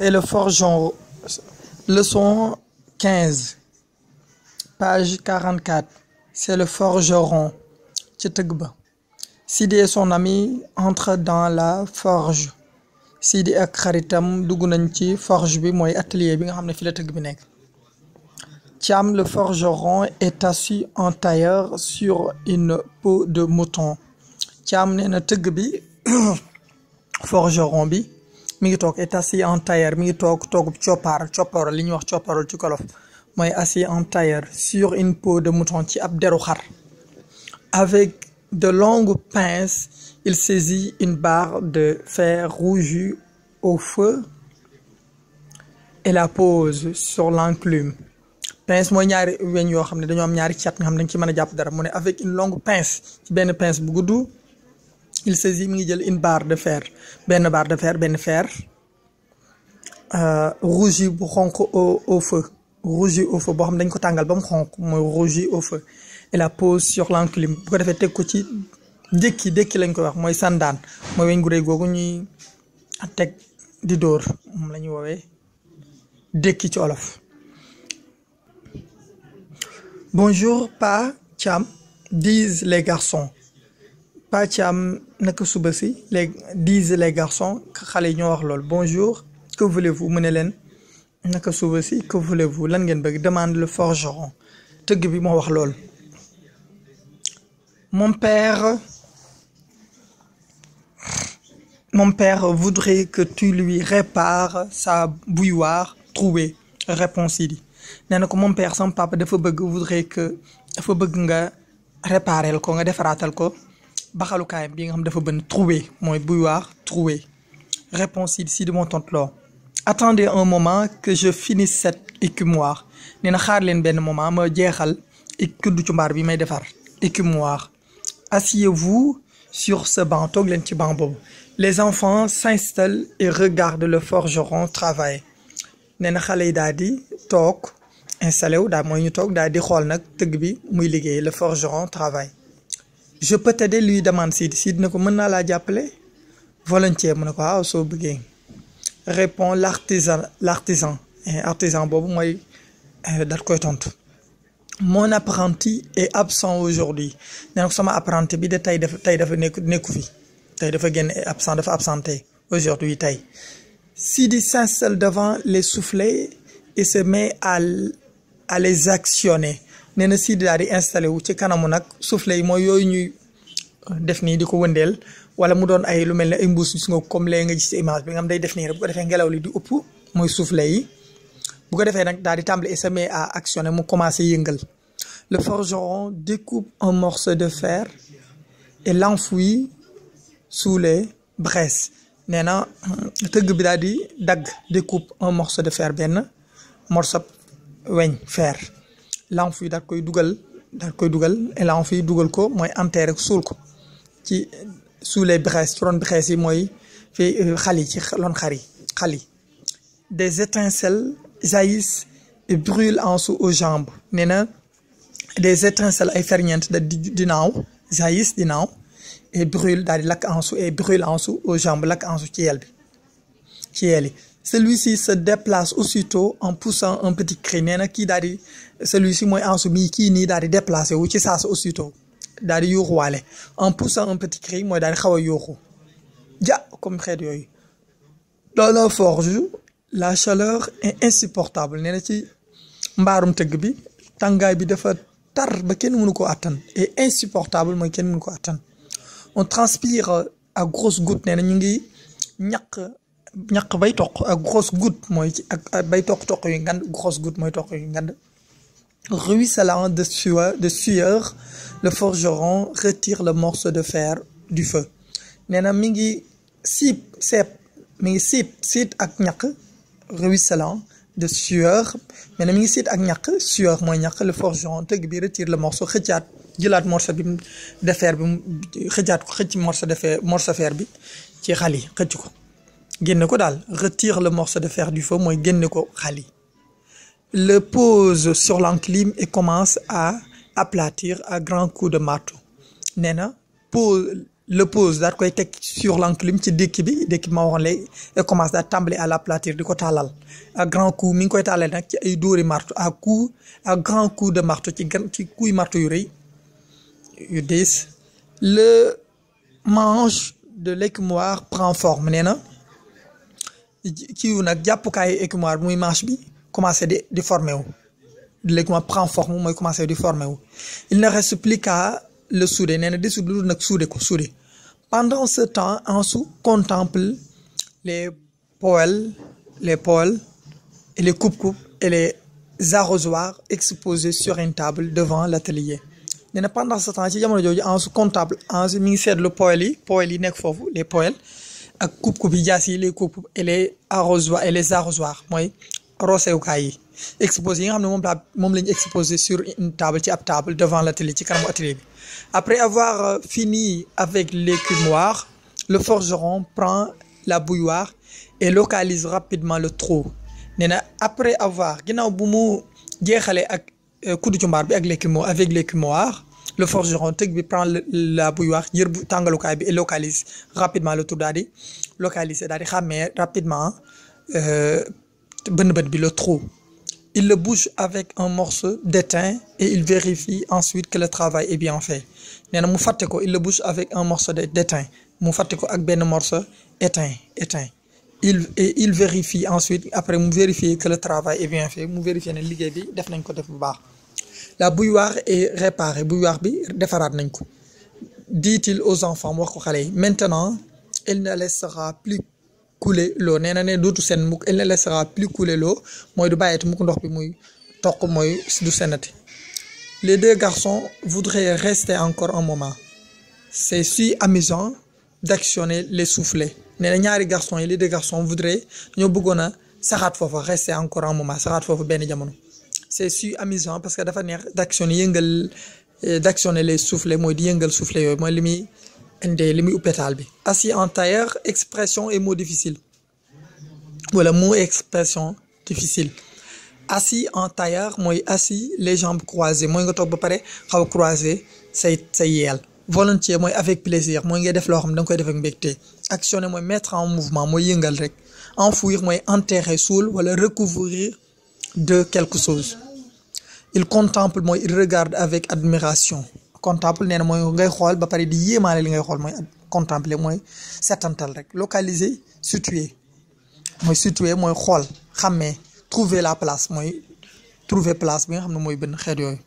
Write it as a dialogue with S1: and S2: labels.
S1: Et le forgeron, leçon 15, page 44. C'est le forgeron. ci tëgg ba. Sidi et son ami entrent dans la forge. Sidi ak xaritam dugg nañ ci forge bi mooy atelier bi nga xam ne fi la tëgg bi nekk. Thiam le forgeron est assis en tailleur sur une peau de mouton. Thiam nee na tëgg bi forgeron bi mi ngi toog est assis en tailleur mi ngi toog toogub coppaar li ñuy wax coppaaral ci kolof mooy assis en tailleur sur une peau de mouton ci ab deru xar. Avec de longues pinces, il saisit une barre de fer rougie au feu et la pose sur l'enclume. Pince mooy ñaari weñ yoo xam ne dañoo am ñaari cat nga xam ne dañ ci mën a jàpp dara mu ne avec une longue pince ci benn pince bu gudd il saisit mi ngi jël une barre de fer benn fer rougie bu xonq au feu rougie au feu boo xam ne dañ ko tàngal ba mu xonq mooy rougie au feu et la pose sur l'enclume bu ko defee teg ko ci dékki lañ koy wax mooy sandaan mooy weñ gu rëy googu ñuy teg di dóor moom la ñuy woowee dékki ci olof. Bonjour Pa Thiam, disent les garçons. Pa Thiam naka suba si disent les garçons xale yi ñoo wax lool. Bonjour, que voulez-vous mu ne leen naka suba si que voulez-vous lan ngeen bëgg demande le forgeron tëgg bi moo wax lool. Mon père voudrait que tu lui répares sa bouilloire trouée, répond Sidi. Nee na ko mon père sama papa dafa bëgg nga réparer ko nga defaraatal ko baxalukaayam bi nga xam dafa bënn troué mooy bouilloire troué. Répond Sidi moo tontu loo. Attendez un moment que je finisse cette écumoire. Nee na xaar leen benn moment ma jeexal kuddu ci mbaar bi may defar écumoire. Asseyez-vous sur ce banc toog leen ci banc boobu. Les enfants s'installent et regardent le forgeron travailler. Nee na xale yi daal di toog installé wu daal mooy ñu toog daal di xool nag tëgg bi muy liggéey le forgeron travaille. Je peux t'aider lui demande Sidi ne ko mën naa laa jàppale volontiers mu ne ko waaw soo bëggee. Répond l'artisan artisan boobu mooy daal koy tontu. Mon apprenti est absent aujourd'hui nee na ko sama apprenti bi de tey dafa nekku fi tey dafa génn dafa absenté aujourd'hui tey. Sidi s'installe devant les soufflets et se met à les actionner nee na Sidi daal di installé wu ci kanamu nag soufflet yi mooy yooyu ñuy def nii di ko wëndeel wala mu doon ay lu mel ne ay mbuus gis nga comme léegi nga gis ci image bi nga xam day def nii rek bu ko defee ngelaw li di ëpp mooy soufflet yi bu ko defee nag daal di tàmbali et se met à actionner mu commencé yëngal. Le forgeron découpe un morceau de fer et l'enfouit sous les braises. Nee na tëgg bi daal di dagg découpe un morceau de fer benn morceau weñ fer l'enfouit daal koy dugal et l'enfouit dugal ko mooy enterré suul ko ci sous les braises ci ron braises yi mooy fi xal yi ci loon xal yi. Des étincelles jaillissent et brûlent en dessous aux jambes. Nee na des étincelles ay ferñeent da di naaw jaillissent di naaw et brûle daal di lakk en dessous et brûle en dessous aux jambes lakk en dessous ci yel yi. Celui-ci se déplace aussitôt en poussant un petit cri nee na kii daal di celui-ci mooy en dessous mii kii nii daal di déplacé wu ci saa si aussitôt daal di yuuxuwaale en poussant un petit cri mooy daal di xaw a yuuxu comme xeet yooyu. Dans la forge la chaleur est insupportable nee na ci mbaarum tëgg bi tàngaay bi dafa tar ba kenn mënu ko attan et insupportable mooy kenn mënu ko attan. On transpire à grosses gouttes nee na ñu ngi ñaq bay toq ak grosses gouttes mooy ci ak bay toq yu ngand grosses gouttes mooy toq yu ngand. Ruisselant de sueur le forgeron retire le morceau de fer du feu nee na mi ngi siit ak ñaq ruisselant de sueur mais na mi ngi siit ak ñaq sueur mooy ñaq le forgeron tëgg bi retire le morceau xëccaat jëlaat morceau bi de fer bi xëccaat ko xëcc morceau fer bi ci xal yi xëcc ko génne ko daal retire le morceau de fer du feu mooy génne ko xal yi. Le pose sur l'enclume et commence à aplatir à grands coups de marteau nee na le pose daal koy teg sur l'enclume ci dékk bi ma waxoon léegi et commence daal tàmbali à l'aplatir di ko tàllal à grand coup mi ngi koy tàllal nag ci ay dóori marteau à grand coup de marteau ci kuy marteau yu rëy yu diis. Le manche de l'écumoire prend forme nee na kiiwu nag jàppukaayu écumoire bi muy manche bi commencé di formé wu l'écumoire prend forme mooy commencé di formé wu. Il ne reste plus qu'à le souder nee na desul lu nag souder. Pendant ce temps Ansou contemple les poêles et les coupes et les arrosoirs exposés sur une table devant l'atelier. nee na pendant ce temps ci jamono jooju Ansou contemple Ansou mi ngi seetlu poêles yi nekk foofu les poêles ak coupe yi jaas yi les coupes et les arrosoirs mooy roosewukaay yi exposé yi nga xam ne moom la ñu exposé sur une table ci ab table devant l'atelier ci kanamu atelier bi. Après avoir fini avec l'écumoire, le forgeron prend la bouilloire et localise rapidement le trou. nee na après avoir ginnaaw bu mu jeexalee ak kuddu cumbaar bi ak l'écumoire le forgeron tëgg bi prend la bouilloire yër bu tàngalukaay bi et localise rapidement le trou daal di localiser daal di xàmmee rapidement bën bi le trou. Il le bouche avec un morceau d'étain et il vérifie ensuite que le travail est bien fait. nee na mu fàtte ko il le bouche avec un morceau d'étain mu fàtte ko ak benn morceau étain il vérifie ensuite après mu vérifier que le travail est bien fait mu vérifier ne liggéey bi def nañ ko def bu baax. La bouilloire est réparée bouilloire bi defaraat nañ ko. Dit-il aux enfants mu wax ko xale yi maintenant il ne laissera plus couler l'eau nee na ne dootu sen mukk il ne laissera plus couler l'eau mooy du bàyyeeti mukk ndox bi muy toq mooy du senati. Les deux garçons voudraient rester encore un moment. C'est si amusant d'actionner les soufflets. nee na ñaari garçons yi les deux garçons voudraient ñoo bëggoon a saxaat foofu rester encore un moment saxaat foofu benn jamono. C'est si amusant parce que dafa neex d'actionner les soufflets mooy di yëngal soufflet yooyu mooy li muy uppetaal bi. Assis en tailleur expression et mot difficile wala mot expression difficile. Assis en tailleur mooy assis les jambes croisées mooy nga toog ba pare xaw a croiser say yeel. Volontiers mooy avec plaisir mooy ngay def loo xam ne da nga koy def ak mbégte. Actionner mooy mettre en mouvement mooy yëngal rek. Enfouir mooy enterrer suul wala recouvrir de quelque chose. Il contemple mooy il regarde avec admiration. Contemple nee na mooy ngay xool ba pare di yéemaale li ngay xool mooy contempler mooy setantal rek. Localiser situer mooy xool xàmmee. Trouver la place mooy trouver place bi nga xam ne mooy benn xeet yooyu.